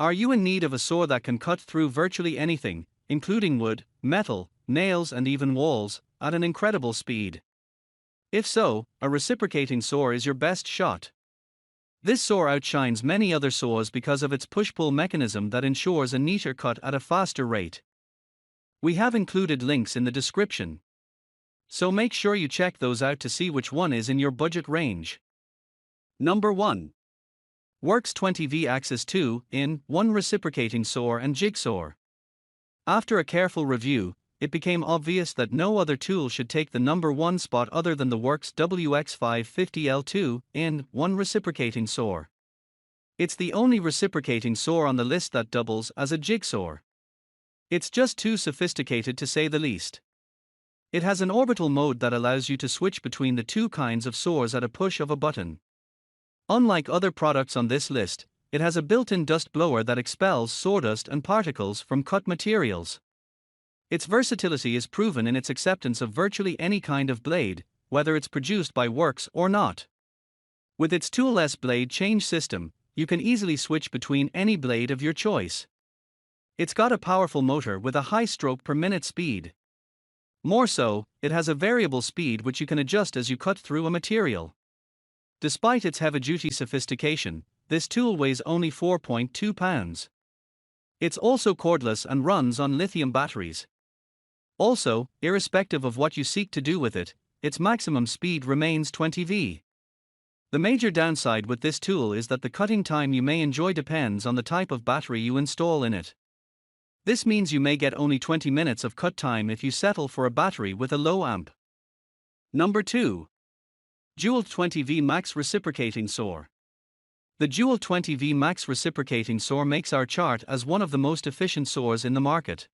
Are you in need of a saw that can cut through virtually anything, including wood, metal, nails, and even walls, at an incredible speed? If so, a reciprocating saw is your best shot. This saw outshines many other saws because of its push-pull mechanism that ensures a neater cut at a faster rate. We have included links in the description, so make sure you check those out to see which one is in your budget range. Number 1. Worx 20V Axis 2-in-1 Reciprocating Saw and Jigsaw. After a careful review, it became obvious that no other tool should take the number 1 spot other than the Worx WX550L2-in-1 Reciprocating Saw. It's the only reciprocating saw on the list that doubles as a jigsaw. It's just too sophisticated to say the least. It has an orbital mode that allows you to switch between the two kinds of saws at a push of a button. Unlike other products on this list, it has a built-in dust blower that expels sawdust and particles from cut materials. Its versatility is proven in its acceptance of virtually any kind of blade, whether it's produced by Worx or not. With its toolless blade change system, you can easily switch between any blade of your choice. It's got a powerful motor with a high stroke per minute speed. More so, it has a variable speed which you can adjust as you cut through a material. Despite its heavy-duty sophistication, this tool weighs only 4.2 pounds. It's also cordless and runs on lithium batteries. Also, irrespective of what you seek to do with it, its maximum speed remains 20V. The major downside with this tool is that the cutting time you may enjoy depends on the type of battery you install in it. This means you may get only 20 minutes of cut time if you settle for a battery with a low amp. Number 2. Dewalt 20V Max Reciprocating Saw. The Dewalt 20V Max Reciprocating Saw makes our chart as one of the most efficient saws in the market.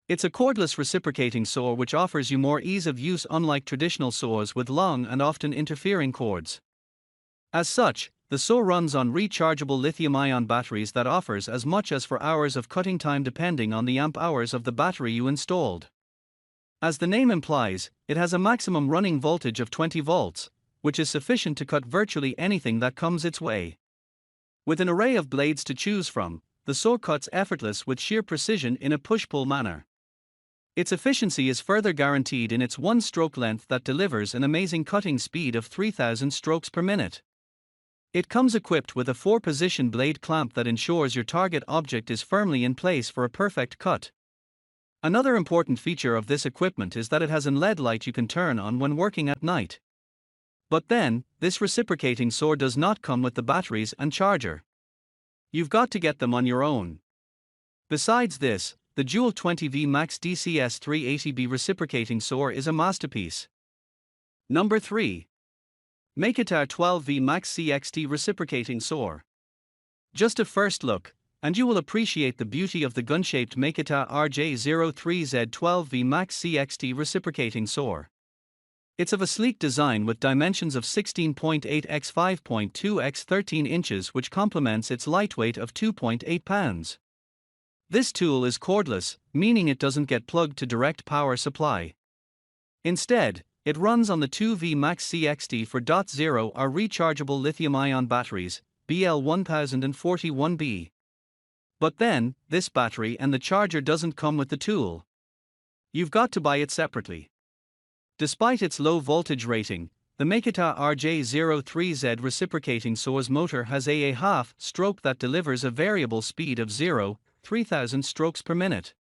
It's a cordless reciprocating saw which offers you more ease of use unlike traditional saws with long and often interfering cords. As such, the saw runs on rechargeable lithium-ion batteries that offers as much as 4 hours of cutting time depending on the amp hours of the battery you installed. As the name implies, it has a maximum running voltage of 20 volts, which is sufficient to cut virtually anything that comes its way. With an array of blades to choose from, the saw cuts effortless with sheer precision in a push-pull manner. Its efficiency is further guaranteed in its one-stroke length that delivers an amazing cutting speed of 3,000 strokes per minute. It comes equipped with a 4-position blade clamp that ensures your target object is firmly in place for a perfect cut. Another important feature of this equipment is that it has an LED light you can turn on when working at night. But then, this reciprocating saw does not come with the batteries and charger. You've got to get them on your own. Besides this, the Dewalt 20V Max DCS 380B Reciprocating Saw is a masterpiece. Number 3. Makita 12V Max CXT Reciprocating Saw. Just a first look, and you will appreciate the beauty of the gun-shaped Makita RJ03Z12V Max CXT Reciprocating Saw. It's of a sleek design with dimensions of 16.8 x 5.2 x 13 inches which complements its lightweight of 2.8 pounds. This tool is cordless, meaning it doesn't get plugged to direct power supply. Instead, it runs on the 2V Max CXT 4.0 are rechargeable lithium-ion batteries, BL1041B. But then, this battery and the charger doesn't come with the tool. You've got to buy it separately. Despite its low voltage rating, the Makita RJ03Z Reciprocating Saw's motor has a half-stroke that delivers a variable speed of 3,000 strokes per minute.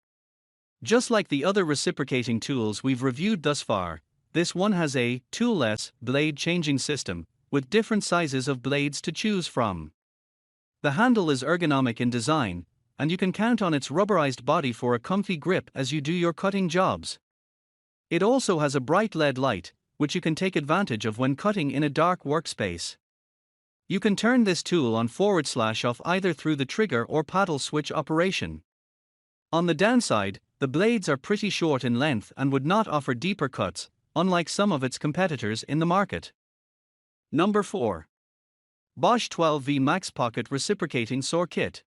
Just like the other reciprocating tools we've reviewed thus far, this one has a toolless blade changing system, with different sizes of blades to choose from. The handle is ergonomic in design, and you can count on its rubberized body for a comfy grip as you do your cutting jobs. It also has a bright LED light, which you can take advantage of when cutting in a dark workspace. You can turn this tool on/off either through the trigger or paddle switch operation. On the downside, the blades are pretty short in length and would not offer deeper cuts, unlike some of its competitors in the market. Number 4. Bosch 12V Max Pocket Reciprocating Saw Kit.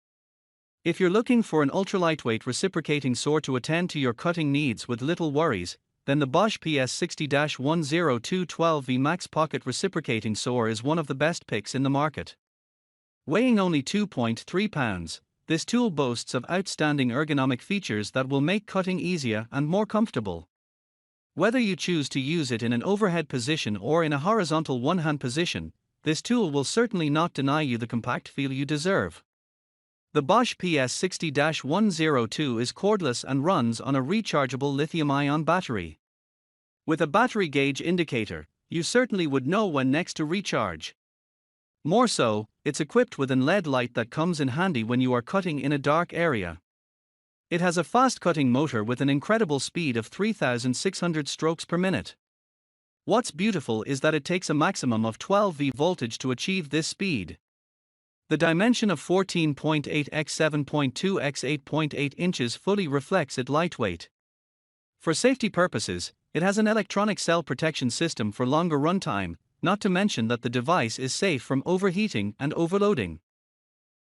If you're looking for an ultra-lightweight reciprocating saw to attend to your cutting needs with little worries, then the Bosch PS60-102 12V Max Pocket Reciprocating Saw is one of the best picks in the market. Weighing only 2.3 pounds, this tool boasts of outstanding ergonomic features that will make cutting easier and more comfortable. Whether you choose to use it in an overhead position or in a horizontal one-hand position, this tool will certainly not deny you the compact feel you deserve. The Bosch PS60-102 is cordless and runs on a rechargeable lithium-ion battery. With a battery gauge indicator, you certainly would know when next to recharge. More so, it's equipped with an LED light that comes in handy when you are cutting in a dark area. It has a fast cutting motor with an incredible speed of 3,600 strokes per minute. What's beautiful is that it takes a maximum of 12 V voltage to achieve this speed. The dimension of 14.8 x 7.2 x 8.8 inches fully reflects its lightweight. For safety purposes, it has an electronic cell protection system for longer runtime, not to mention that the device is safe from overheating and overloading.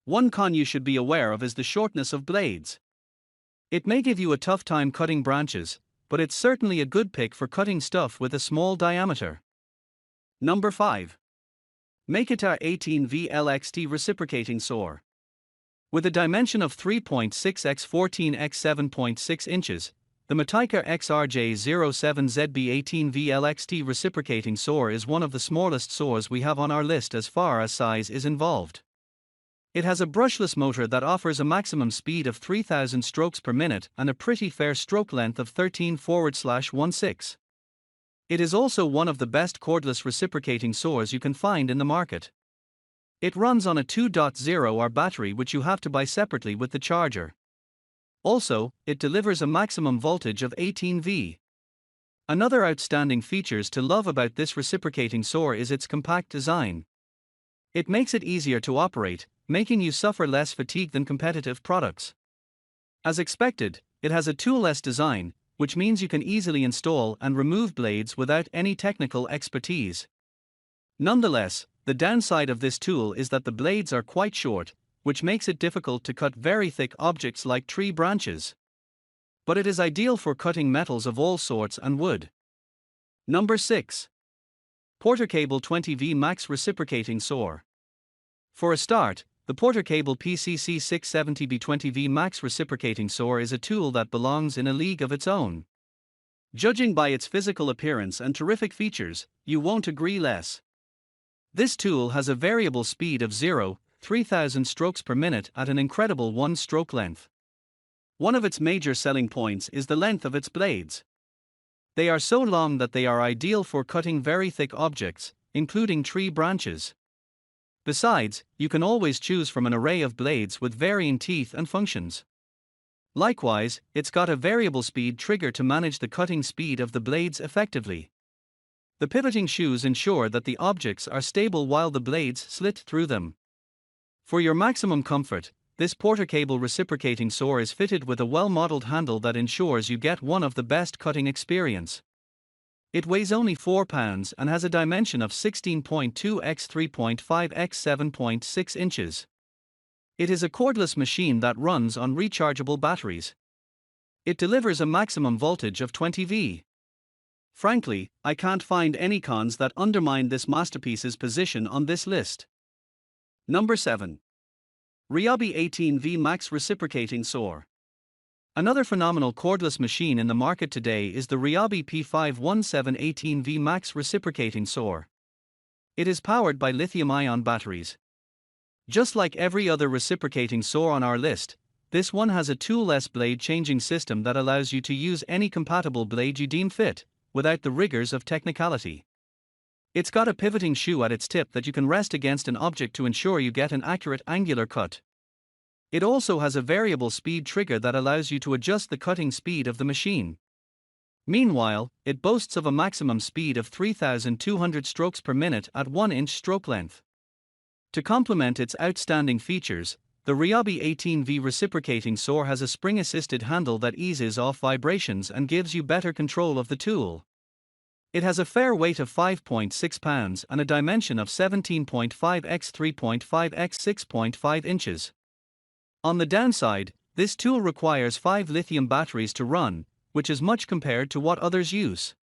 One con you should be aware of is the shortness of blades. It may give you a tough time cutting branches, but it's certainly a good pick for cutting stuff with a small diameter. Number 5. Makita 18V LXT Reciprocating Saw. With a dimension of 3.6 x 14 x 7.6 inches, the Makita XRJ07ZB 18V LXT Reciprocating Saw is one of the smallest saws we have on our list as far as size is involved. It has a brushless motor that offers a maximum speed of 3,000 strokes per minute and a pretty fair stroke length of 13/16. It is also one of the best cordless reciprocating saws you can find in the market. It runs on a 2.0R battery which you have to buy separately with the charger. Also, it delivers a maximum voltage of 18 V. Another outstanding features to love about this reciprocating saw is its compact design. It makes it easier to operate, making you suffer less fatigue than competitive products. As expected, it has a tool-less design, which means you can easily install and remove blades without any technical expertise. Nonetheless, the downside of this tool is that the blades are quite short, which makes it difficult to cut very thick objects like tree branches. But it is ideal for cutting metals of all sorts and wood. Number 6. Porter Cable 20V Max Reciprocating Saw. For a start, the Porter Cable PCC670B20V Max Reciprocating Saw is a tool that belongs in a league of its own. Judging by its physical appearance and terrific features, you won't agree less. This tool has a variable speed of 0-3,000 strokes per minute at an incredible 1 stroke length. One of its major selling points is the length of its blades. They are so long that they are ideal for cutting very thick objects, including tree branches. Besides, you can always choose from an array of blades with varying teeth and functions. Likewise, it's got a variable speed trigger to manage the cutting speed of the blades effectively. The pivoting shoes ensure that the objects are stable while the blades slit through them. For your maximum comfort, this Porter Cable reciprocating saw is fitted with a well-modeled handle that ensures you get one of the best cutting experience. It weighs only 4 pounds and has a dimension of 16.2 x 3.5 x 7.6 inches. It is a cordless machine that runs on rechargeable batteries. It delivers a maximum voltage of 20 V. Frankly, I can't find any cons that undermine this masterpiece's position on this list. Number 7. Ryobi 18V Max Reciprocating Saw. Another phenomenal cordless machine in the market today is the Ryobi P517 18V Max Reciprocating Saw. It is powered by lithium-ion batteries. Just like every other reciprocating saw on our list, this one has a tool-less blade changing system that allows you to use any compatible blade you deem fit, without the rigors of technicality. It's got a pivoting shoe at its tip that you can rest against an object to ensure you get an accurate angular cut. It also has a variable speed trigger that allows you to adjust the cutting speed of the machine. Meanwhile, it boasts of a maximum speed of 3,200 strokes per minute at 1-inch stroke length. To complement its outstanding features, the Ryobi 18V reciprocating saw has a spring-assisted handle that eases off vibrations and gives you better control of the tool. It has a fair weight of 5.6 pounds and a dimension of 17.5 x 3.5 x 6.5 inches. On the downside, this tool requires 5 lithium batteries to run, which is much compared to what others use.